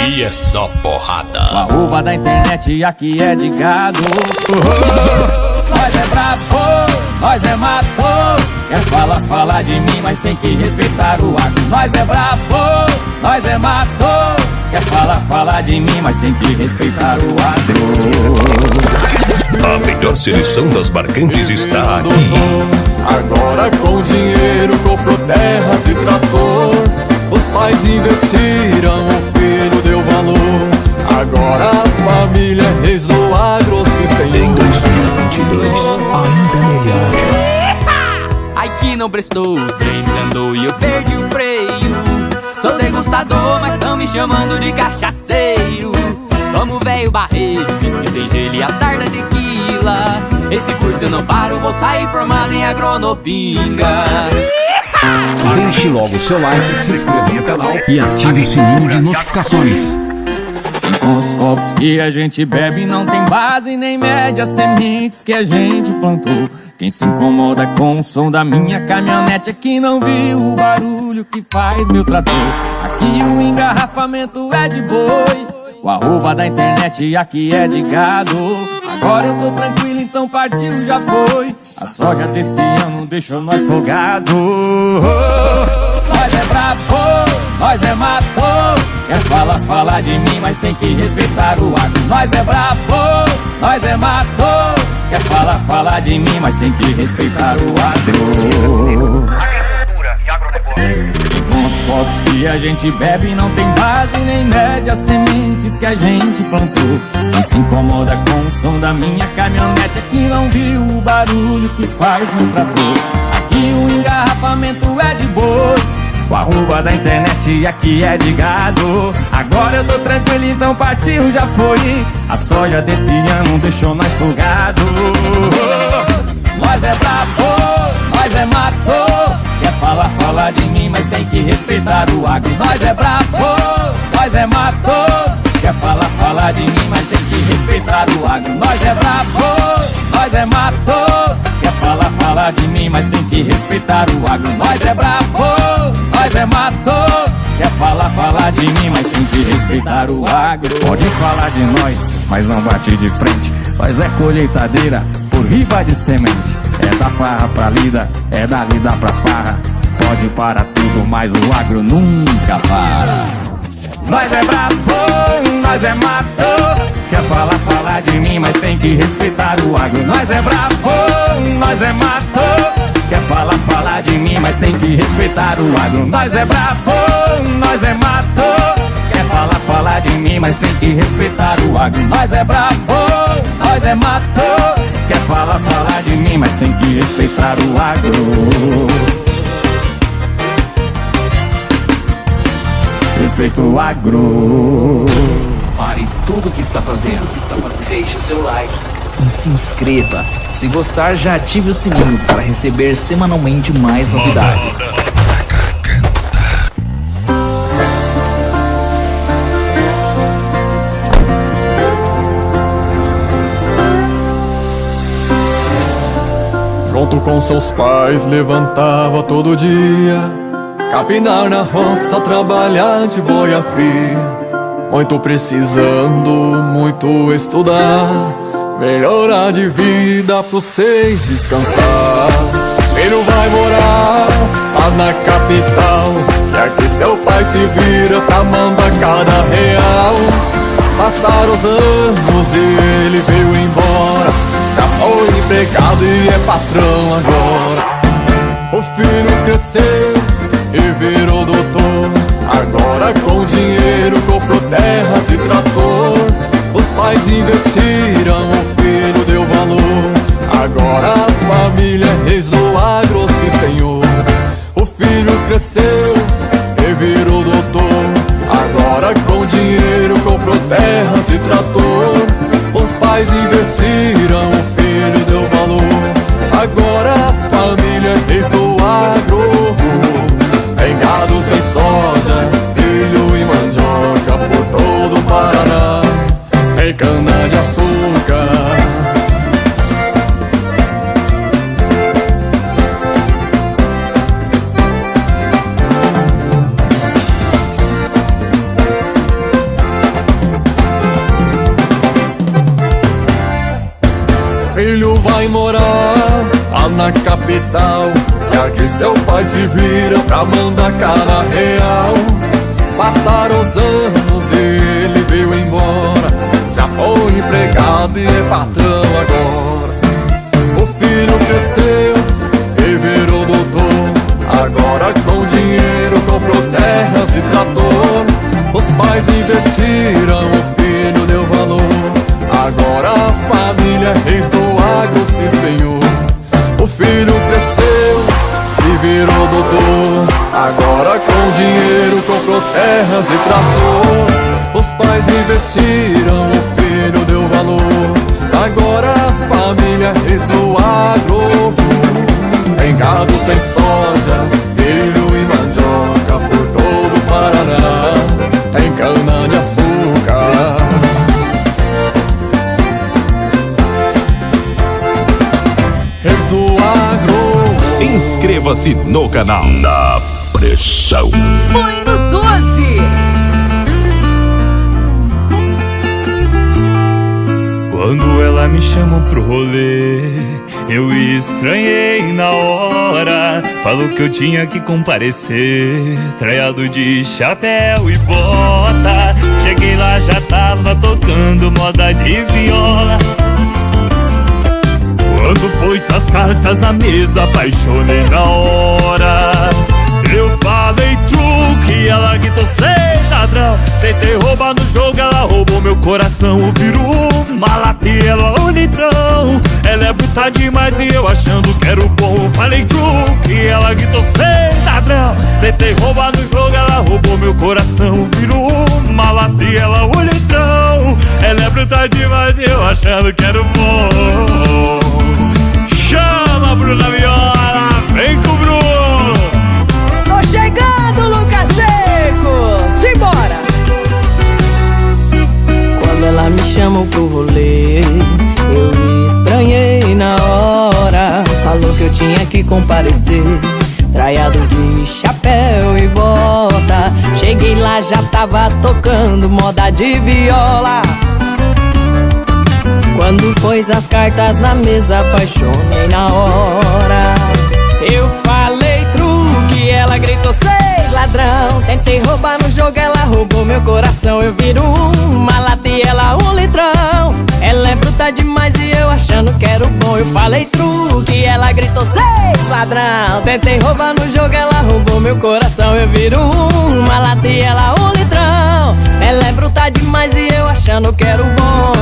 Aqui é só porrada. O arroba da internet aqui é de gado. Nós é brabo, nós é mato. Quer falar de mim, mas tem que respeitar o agro. Nós é brabo, nós é mato. Quer falar de mim, mas tem que respeitar o agro. A melhor seleção das marcantes está aqui. Agora com dinheiro comprou terras e trator. Os pais investiram, o filho deu valor. Agora a família é reis do agro, sim senhor. Em 2022, ainda melhor. Ai que não prestou, o trem desandou e eu perdi o freio. Sou degustador, mas tão me chamando de cachaceiro. Vamos velho barreiro, whisky sem gelo e a tarda tequila. Esse curso eu não paro, vou sair formado em agronopinga. Deixe logo o seu like, se inscreva no canal e ative o sininho de notificações. Quantos copos que a gente bebe não tem base nem média, sementes que a gente plantou. Quem se incomoda com o som da minha caminhonete é que não viu o barulho que faz meu trator. Aqui o engarrafamento é de boi, o arroba da internet aqui é de gado. Agora eu tô tranquilo, então partiu, já foi. A soja desse ano deixou nós folgado. Nós é brabo, nós é mato. Quer falar de mim, mas tem que respeitar o agro. Nós é brabo, nós é mato. Quer falar de mim, mas tem que respeitar o agro. Agricultura e agronegócio. Quantos copos que a gente bebe não tem base nem média, sementes que a gente plantou. Quem se incomoda com o som da minha caminhonete é que não viu o barulho que faz meu trator. Aqui o engarrafamento é de boi, o arroba da internet aqui é de gado. Agora eu tô tranquilo, então partiu, já foi. A soja desse ano deixou nós folgado. Nós é brabo, nós é mato. Quer falar de mim, mas tem que respeitar o agro. Nós é brabo, nós é mato. Quer falar de mim, mas tem que respeitar o agro. Nós é brabo, nós é mato. Quer falar de mim, mas tem que respeitar o agro. Nós é brabo, nós é mato. Quer falar de mim, mas tem que respeitar o agro. Pode falar de nós, mas não bate de frente. Nós é colheitadeira por riba de semente. É da farra pra lida, é da lida pra farra. Pode parar tudo, mas o agro nunca para. Nós é brabo, nós é mato. Quer falar de mim, mas tem que respeitar o agro. Nós é brabo, nós é mato. Quer falar de mim, mas tem que respeitar o agro. Nós é brabo, nós é mato. Quer falar de mim, mas tem que respeitar o agro. Nós é brabo, nós é mato. Quer falar de mim, mas tem que respeitar o agro. Respeito o agro. Pare tudo o que está fazendo, deixe o seu like e se inscreva. Se gostar, já ative o sininho para receber semanalmente mais novidades. Junto com seus pais levantava todo dia, capinar na roça, trabalhar de boia fria. Muito precisando, muito estudar, melhorar de vida pro seis descansar. Filho vai morar lá na capital, que aqui seu pai se vira pra mandar cada real. Passaram os anos e ele veio embora, já foi empregado e é patrão agora. O filho cresceu e virou doutor, agora com dinheiro comprou terras e trator. Os pais investiram, o filho deu valor. Agora a família é reis do agro, sim senhor. O filho cresceu e virou doutor, agora com dinheiro comprou terras e trator. Os pais investiram, o filho deu valor. Agora a família é reis do agro. Tem gado, tem soja, milho e mandioca por todo o Paraná. Tem cana de açúcar. filho vai morar lá na capital, e aqui seu pai se vira pra mandar cara real. Passaram os anos e ele veio embora, já foi empregado e é patrão agora. O filho cresceu e virou doutor, agora com dinheiro comprou terras e trator. Os pais investiram, o filho deu valor, agora a família é reis do agro, sim senhor. O filho cresceu e virou doutor, agora com dinheiro comprou terras e trator. Os pais investiram, o filho deu valor, agora a família é reis do agro. Tem gado, tem soja, milho e mandioca por todo o Paraná, tem cana de açúcar. Reis do agro. Inscreva-se no canal Na Pressão. Põe no 12. Quando ela me chamou pro rolê, eu estranhei na hora. Falou que eu tinha que comparecer, traiado de chapéu e bota. Cheguei lá, já tava tocando moda de viola. Quando pôs as cartas na mesa, apaixonei na hora. Eu falei truque, ela gritou seis ladrão. Tentei roubar no jogo, ela roubou meu coração. O peru, uma lata e ela um litrão. Ela é bruta demais e eu achando que era o bom. Falei truque, ela gritou seis ladrão. Tentei roubar no jogo, ela roubou meu coração. O peru, uma lata e ela um litrão. Ela é bruta demais e eu achando que era o bom. Chama a Bruna Viola, vem com o Bruno. Tô chegando, Lucas Seco. Simbora. Quando ela me chamou pro rolê, eu estranhei na hora. Falou que eu tinha que comparecer, traiado de chapéu e bota. Cheguei lá, já tava tocando moda de viola. Quando pôs as cartas na mesa, apaixonei na hora. Eu falei truque, ela gritou seis ladrão. Tentei roubar no jogo, ela roubou meu coração. Eu viro uma lata e ela um litrão. Ela é bruta demais e eu achando que era o bom. Eu falei truque, ela gritou seis ladrão. Tentei roubar no jogo, ela roubou meu coração. Eu viro uma lata e ela um litrão. Ela é bruta demais e eu achando que era o bom.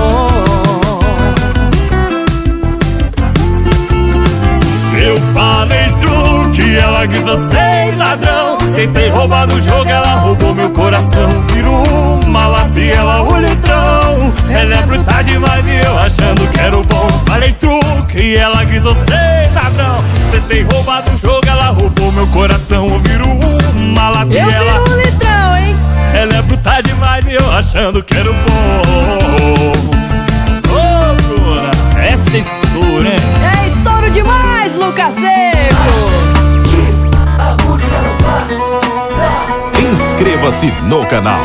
Eu falei truque, ela gritou seis ladrão. Tentei roubar no jogo, ela roubou meu coração. Virou uma lata e ela um litrão. Ela é bruta demais e eu achando que era o bom. Falei truque, ela gritou seis ladrão. Tentei roubar no jogo, ela roubou meu coração. Virou uma lata e ela... Eu viro um litrão, hein? Ela é bruta demais e eu achando que era o bom. Ô, Bruna, essa é estouro, hein? É estouro demais, Lucas Seco. Inscreva-se no canal.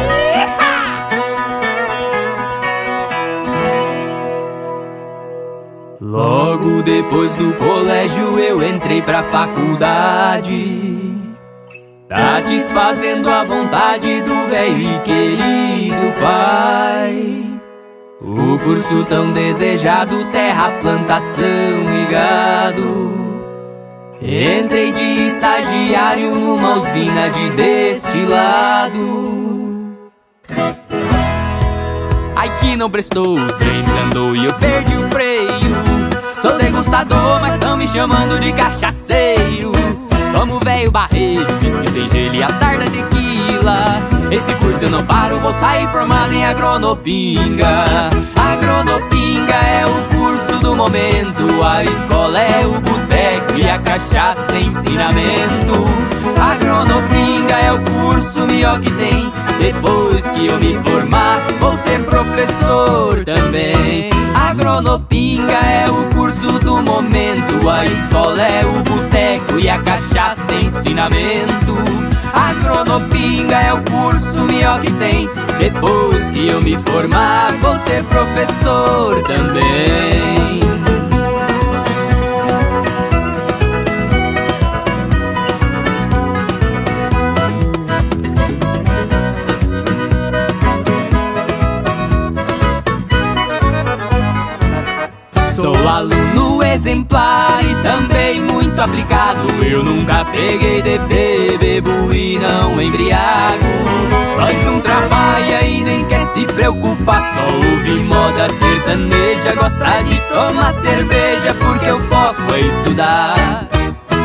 Logo depois do colégio eu entrei pra faculdade, satisfazendo a vontade do velho e querido pai. O curso tão desejado, terra, plantação e gado. Entrei de estagiário numa usina de destilado. Ai que não prestou, o trem desandou e eu perdi o freio. Sou degustador, mas tão me chamando de cachaceiro. Como velho barreiro, whisky sem gelo e a tarda tequila. Esse curso eu não paro, vou sair formado em agronopinga. Agronopinga é o curso do momento. A escola é o boteco e a cachaça é ensinamento. Agronopinga é o curso melhor que tem. Depois que eu me formar, vou ser professor também. Agronopinga é o curso do momento. A escola é o boteco e a cachaça é ensinamento. Agronopinga é o curso melhor que tem. Depois que eu me formar, vou ser professor também. exemplar e também muito aplicado. Eu nunca peguei DP, bebo e não embriago. Nós não trabalha e nem quer se preocupar, só ouve moda sertaneja, gosta de tomar cerveja porque o foco é estudar.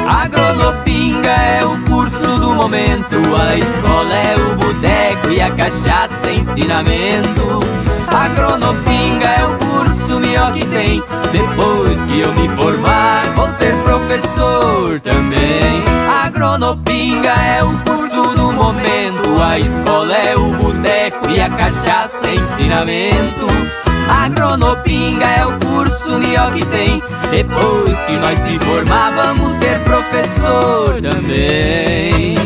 Agronopinga é o curso do momento, a escola é o boteco e a cachaça é ensinamento. Agronopinga é o curso melhor que tem, depois que eu me formar vou ser professor também. Agronopinga é o curso do momento, a escola é o boteco e a cachaça é ensinamento. Agronopinga é o curso melhor que tem, depois que nós se formar vamos ser professor também.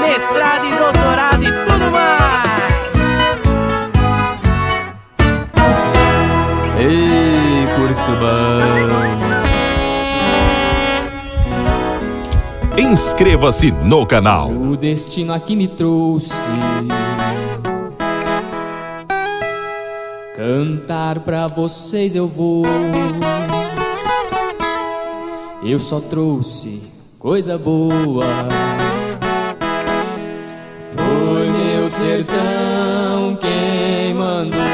Mestrado e doutorado e tudo mais. Ei, curso bom. Inscreva-se no canal. O destino aqui me trouxe cantar pra vocês eu vou. Eu só trouxe coisa boa. Foi meu sertão quem mandou.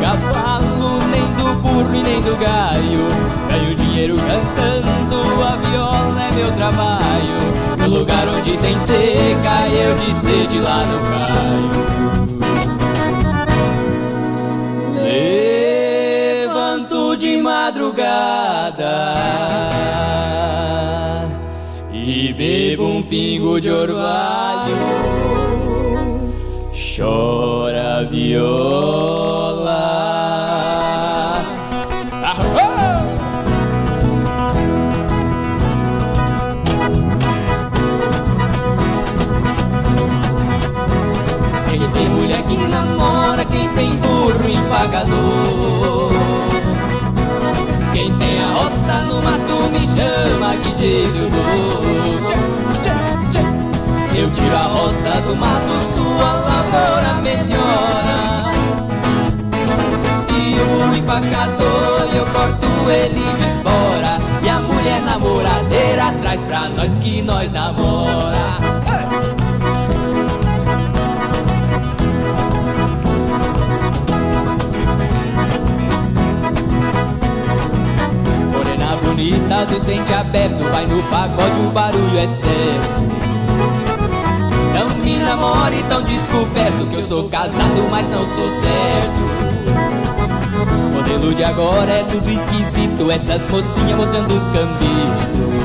Cavalo, nem do burro e nem do gaio. Ganho dinheiro cantando, a viola é meu trabalho. No lugar onde tem seca, eu de sede lá não caio. Levanto de madrugada e bebo um pingo de orvalho. Chora a viola. Quem tem mulher que namora, quem tem burro empagador. Quem tem a roça no mato me chama que jeito eu dou. Eu tiro a roça do mato, sua lavoura melhora. E o burro empacador, eu corto ele de espora. E a mulher namoradeira traz pra nós que nós namora. Morena bonita dos dentes abertos, vai no pagode, o barulho é certo. Não me namore tão descoberto, que eu sou casado, mas não sou certo. O modelo de agora é tudo esquisito, essas mocinhas mostrando os cambitos.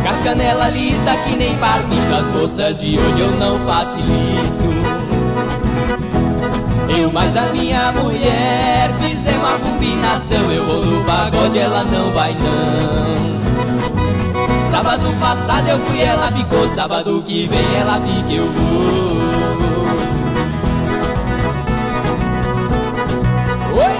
Com as canelas lisa que nem palmito, as moças de hoje eu não facilito. Eu mais a minha mulher fizemos uma combinação. Eu vou no pagode, ela não vai não. Sábado passado eu fui, ela ficou. Sábado que vem ela fica, eu vou. Oi!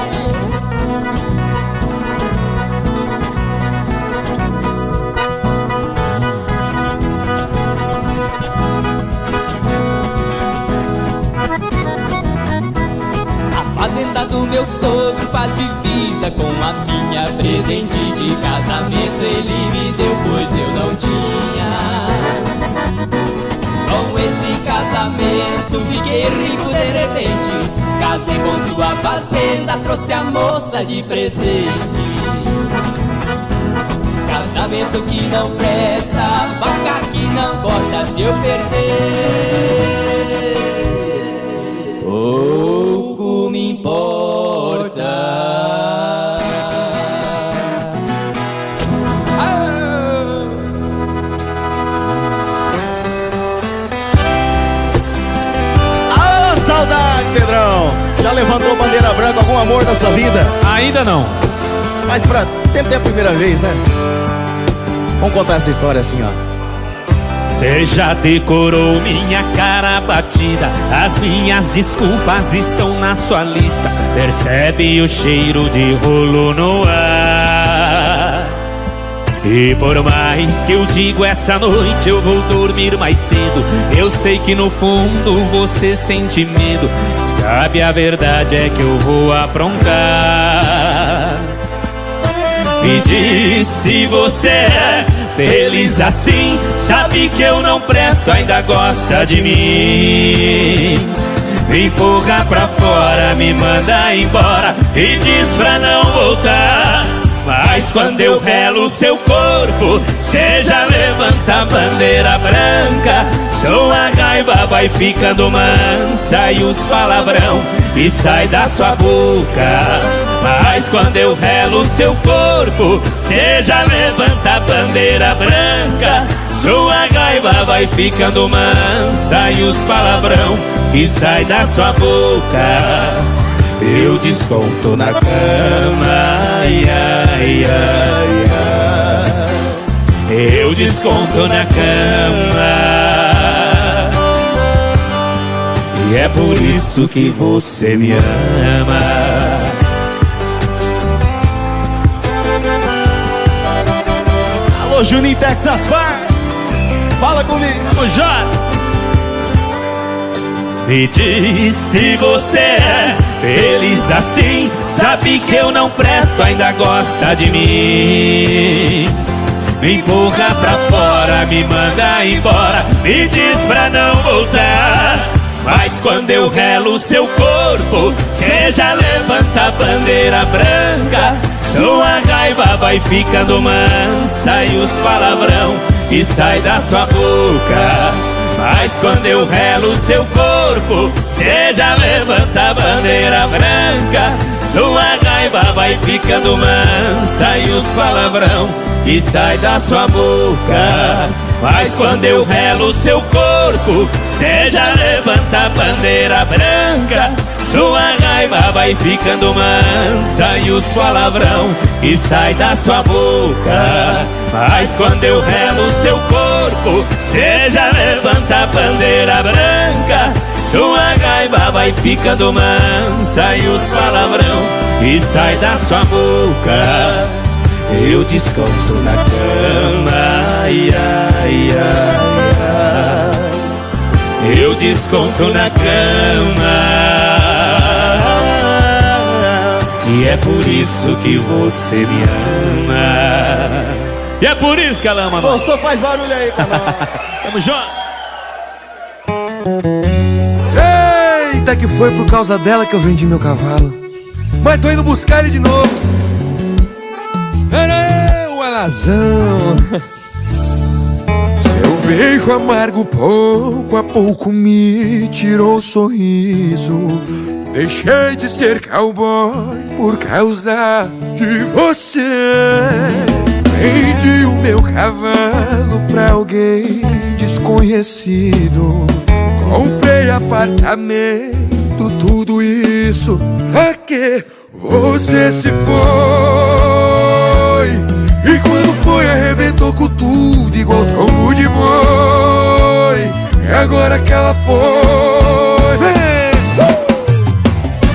A fazenda do meu sogro faz divisa com a minha. Presente de casamento ele me deu, pois eu não tinha. Com esse casamento fiquei rico de repente. Casei com sua fazenda, trouxe a moça de presente. Casamento que não presta, vaca que não corta. Se eu perder, pouco me importa. Pedrão, já levantou bandeira branca, algum amor na sua vida? Ainda não. Mas sempre tem a primeira vez, né? Vamos contar essa história assim, ó. Você já decorou minha cara batida, as minhas desculpas estão na sua lista. Percebe o cheiro de rolo no ar. E por mais que eu digo essa noite eu vou dormir mais cedo, eu sei que no fundo você sente medo. Sabe, a verdade é que eu vou aprontar. Me diz se você é feliz assim, sabe que eu não presto, ainda gosta de mim. Me empurra pra fora, me manda embora e diz pra não voltar. Mas quando eu relo seu corpo, cê já levanta a bandeira branca. Sua raiva vai ficando mansa e os palavrão e sai da sua boca. Mas quando eu relo seu corpo, cê já levanta a bandeira branca. Sua raiva vai ficando mansa e os palavrão e sai da sua boca. Eu desconto na cama, ai, ai, ai, ai. Eu desconto na cama. E é por isso que você me ama. Alô, Juninho Texas Far, fala comigo. Vamos já. Me diz se você é feliz assim, sabe que eu não presto, ainda gosta de mim. Me empurra pra fora, me manda embora, me diz pra não voltar. Mas quando eu relo seu corpo, cê já levanta a bandeira branca. Sua raiva vai ficando mansa e os palavrão e sai da sua boca. Mas quando eu relo seu corpo, cê já levanta a bandeira branca. Sua raiva vai ficando mansa e os palavrão e sai da sua boca. Mas quando eu relo seu corpo, cê já levanta a bandeira branca. Sua raiva vai ficando mansa e os palavrão e sai da sua boca. Mas quando eu relo seu corpo, cê já levanta a bandeira branca. Sua raiva vai ficando mansa e os palavrão e sai da sua boca. Eu desconto na cama, ai, ai, ai, ai. Eu desconto na cama. E é por isso que você me ama. E é por isso que ela ama nós. Você faz barulho aí pra nós. Tamo junto. Eita, que foi por causa dela que eu vendi meu cavalo. Mas tô indo buscar ele de novo. Espera aí, o alazão. Seu beijo amargo pouco a pouco me tirou o sorriso. Deixei de ser cowboy por causa de você. Vendi o meu cavalo pra alguém desconhecido. Comprei apartamento, tudo isso pra que você se foi. E quando foi arrebentou com tudo igual tombo de boi. E agora que ela foi, vem!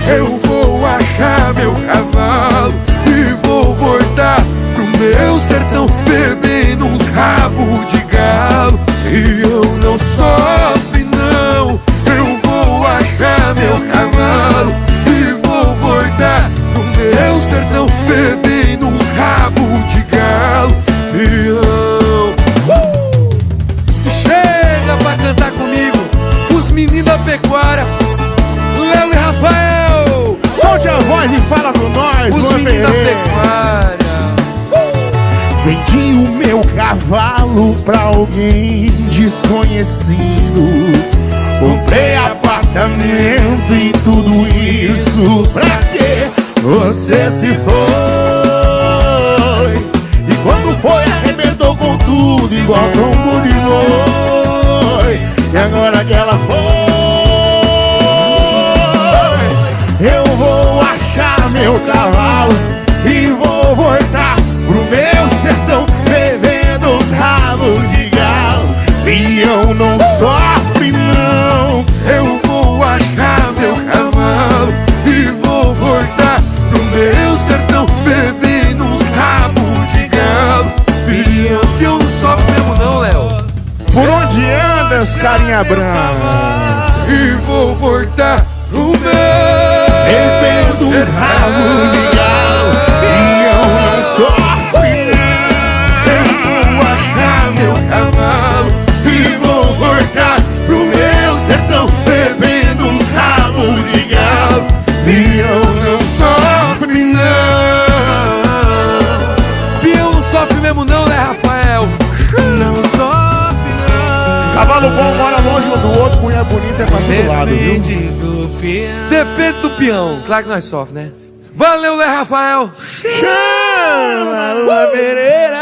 Eu vou achar meu cavalo e vou voltar pro meu sertão, bebendo uns rabos de galo. E eu não sofro não. Eu vou achar meu cavalo e vou voltar pro meu sertão, bebendo uns rabos de galo. E eu chega pra cantar comigo os meninos da pecuária, Léo e Rafael. Solte a voz e fala com nós, os meninos da pecuária. Vendi o meu cavalo pra alguém desconhecido. Comprei apartamento e tudo isso pra que você se foi. E quando foi arrebentou com tudo igual tombo de boi. E agora que ela foi, eu vou achar meu cavalo e vou voltar pro meu sertão, bebendo os rabos de galo. E as carinha branca. E vou voltar pro meu. Bebendo uns rabos de galo e eu não sofro. Eu vou achar meu cavalo E vou voltar pro meu sertão, bebendo uns rabos de galo e eu não sofro não. Peão não sofre mesmo não, né, Rafael? Não sofre não. Cavalo bom mora longe um do outro, mulher bonita é pra todo lado, viu? Depende do peão. Claro que nós sofre, né? Valeu, né, Rafael? Chama Lua Pereira.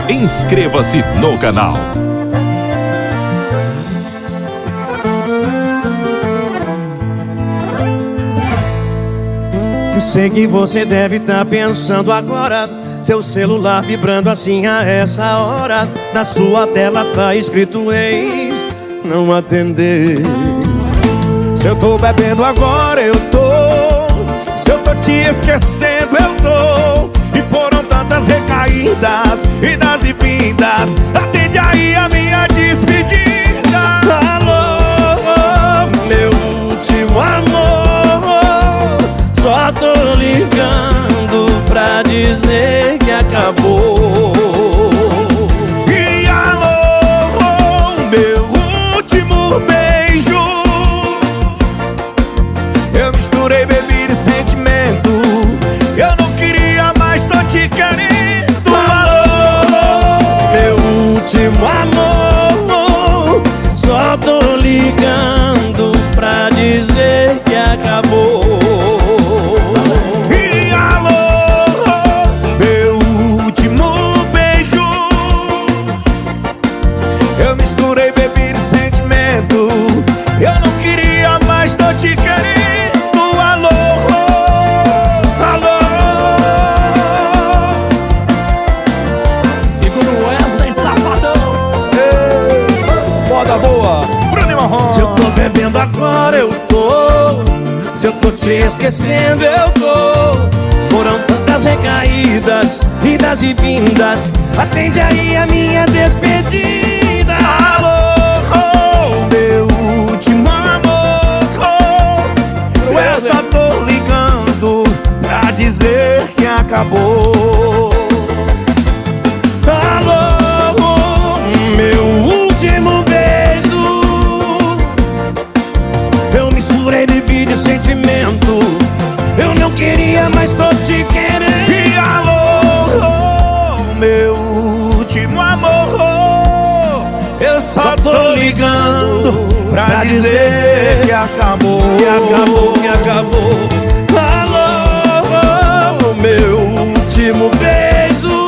Inscreva-se no canal. Eu sei que você deve estar pensando agora, seu celular vibrando assim a essa hora. Na sua tela tá escrito ex, não atender. Se eu tô bebendo agora eu tô, se eu tô te esquecendo eu tô. E foram tantas recaídas, idas e vindas. Atende aí a minha despedida. Alô, meu último amor, só tô ligando pra dizer que acabou. E alô, meu último beijo, eu misturei bebida e sentimento. Eu não queria mais, tô te querendo. Alô, meu último amor, só tô ligando pra dizer que acabou. E alô, meu último beijo, eu misturei bebida e sentimento. Eu não queria mais, tô te querendo. Alô, alô. Segura o Wesley, safadão. Moda boa, Bruno e Marrom. Se eu tô bebendo agora eu tô, se eu tô te esquecendo eu tô. Foram tantas recaídas, idas e vindas. Atende aí a minha despedida. Alô, meu último amor, eu só tô ligando pra dizer que acabou. Alô, meu último beijo, eu misturei bebida e sentimento. Eu não queria, mas tô te querendo. E alô, meu último amor, eu só tô ligando pra dizer que acabou. Que acabou, que acabou. Alô, meu último beijo,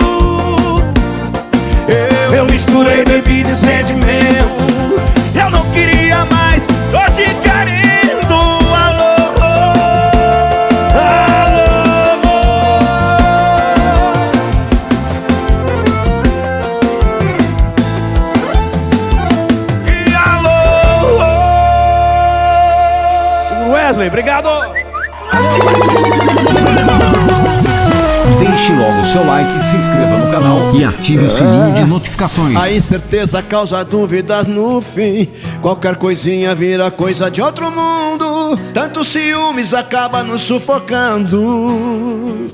eu misturei bebida e sentimento. Eu não queria mais, tô te querendo. Alô, alô. E alô, Wesley, obrigado. Deixe logo o seu like, se inscreva no canal e ative o sininho de notificações. A incerteza causa dúvidas no fim. Qualquer coisinha vira coisa de outro mundo. Tantos ciúmes acaba nos sufocando.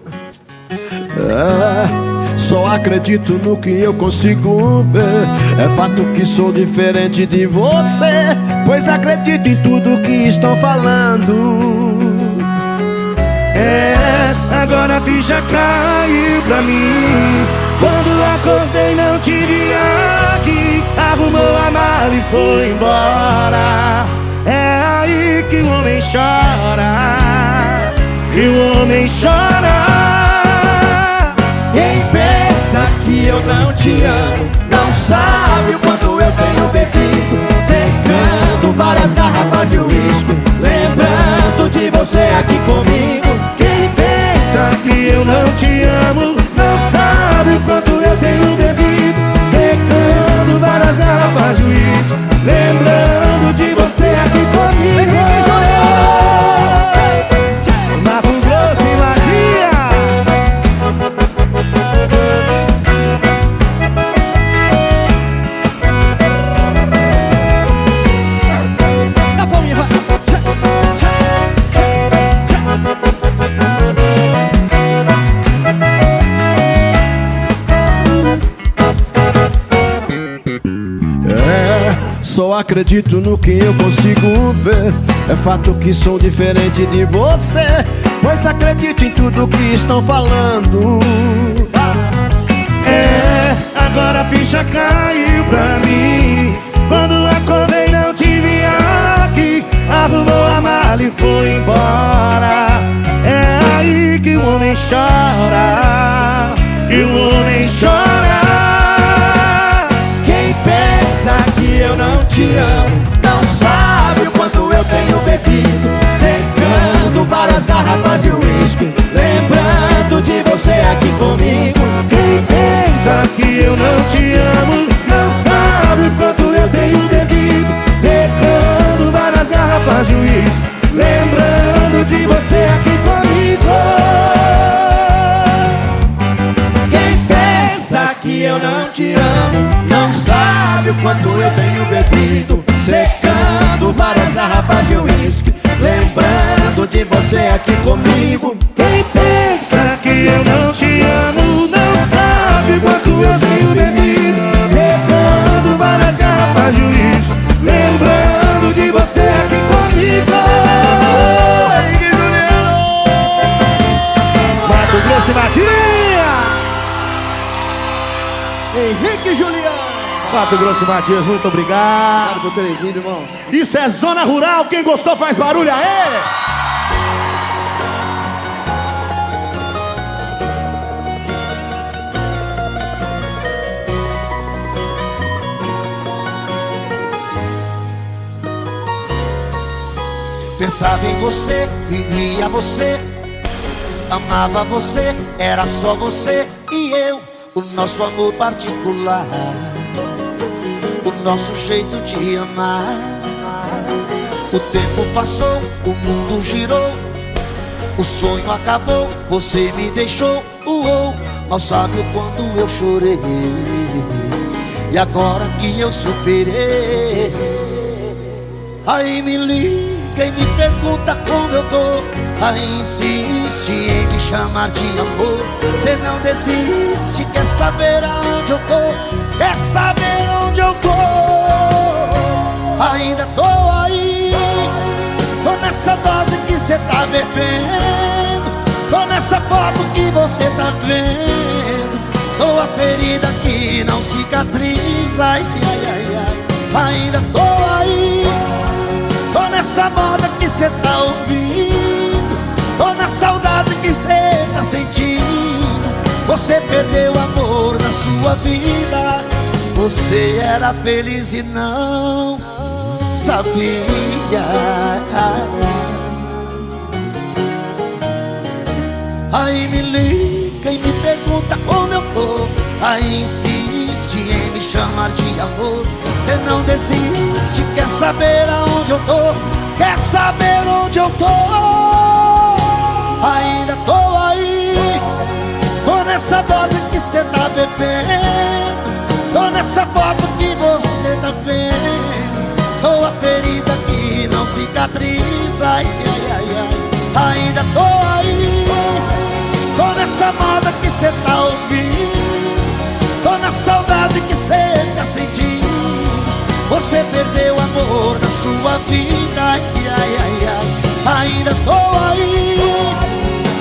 Só acredito no que eu consigo ver. É fato que sou diferente de você, pois acredito em tudo que estão falando. Agora a ficha caiu pra mim. Quando acordei não te vi aqui. Arrumou a mala e foi embora. É aí que o homem chora. E o homem chora. Quem pensa que eu não te amo não sabe o quanto eu tenho bebido, secando várias garrafas de uísque, lembrando de você aqui comigo. Quem pensa que eu não te amo não sabe o quanto eu tenho bebido, secando várias garrafas de uísque, lembrando de você aqui comigo. Mato Grosso e Madia. Só acredito no que eu consigo ver. É fato que sou diferente de você, pois acredito em tudo que estão falando. Agora a ficha caiu pra mim. Quando acordei não te vi aqui. Arrumou a mala e foi embora. É aí que o homem chora, que o homem chora. Quem pensa que eu não te amo não sabe o quanto eu tenho bebido, secando várias garrafas de uísque, lembrando de você aqui comigo. Quem pensa que eu não te amo não sabe o quanto eu tenho bebido, secando várias garrafas de uísque, lembrando de você aqui comigo. Quem pensa que eu não te amo não sabe o quanto eu tenho bebido, secando várias garrafas de uísque, lembrando de você aqui comigo. Quem pensa que eu não te amo não sabe o quanto eu tenho bebido, secando várias garrafas de uísque, lembrando de você aqui comigo. Mato Grosso e Matias, Henrique Juliano. Mato Grosso e Matias, muito obrigado por terem vindo, irmãos. Isso é Zona Rural, quem gostou faz barulho, aê! Pensava em você, vivia você, amava você, era só você e eu. O nosso amor particular, o nosso jeito de amar. O tempo passou, o mundo girou, o sonho acabou, você me deixou. Mal sabe o quanto eu chorei, e agora que eu superei, aí me liga e me pergunta como eu tô. Aí insiste em me chamar de amor. Cê não desiste, quer saber aonde eu tô, quer saber onde eu tô. Ainda tô aí, tô nessa dose que cê tá bebendo, tô nessa foto que você tá vendo. Sou a ferida que não cicatriza, ai, ai, ai, ai. Ainda tô aí, tô nessa moda que cê tá ouvindo, tô na saudade que cê tá sentindo. Você perdeu o amor na sua vida, você era feliz e não sabia. Aí me liga e me pergunta como eu tô, aí insiste em me chamar de amor. Você não desiste, quer saber aonde eu tô, quer saber onde eu tô. Ainda tô aí, tô nessa dose que cê tá bebendo, tô nessa foto que você tá vendo. Sou a ferida que não cicatriza, ai, ai, ai, ai. Ainda tô aí, tô nessa moda que cê tá ouvindo, tô na saudade que cê tá sentindo. Você perdeu o amor na sua vida, ai, ai, ai, ai. Ainda tô aí,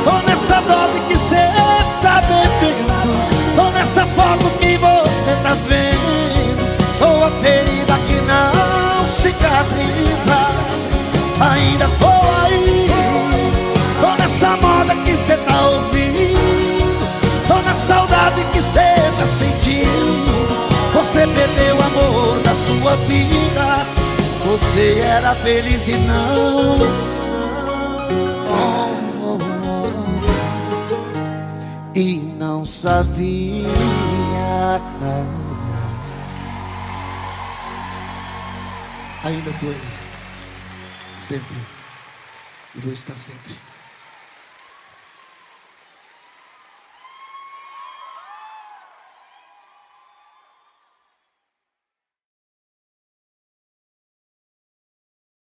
tô nessa dose que cê tá bebendo, tô nessa foto que você tá vendo. Sou a ferida que não cicatriza. Ainda tô aí, tô nessa moda que cê tá ouvindo, tô na saudade que cê tá sentindo. Você perdeu o amor da sua vida, você era feliz e não e não sabia. Ainda tô aí, sempre, e vou estar sempre.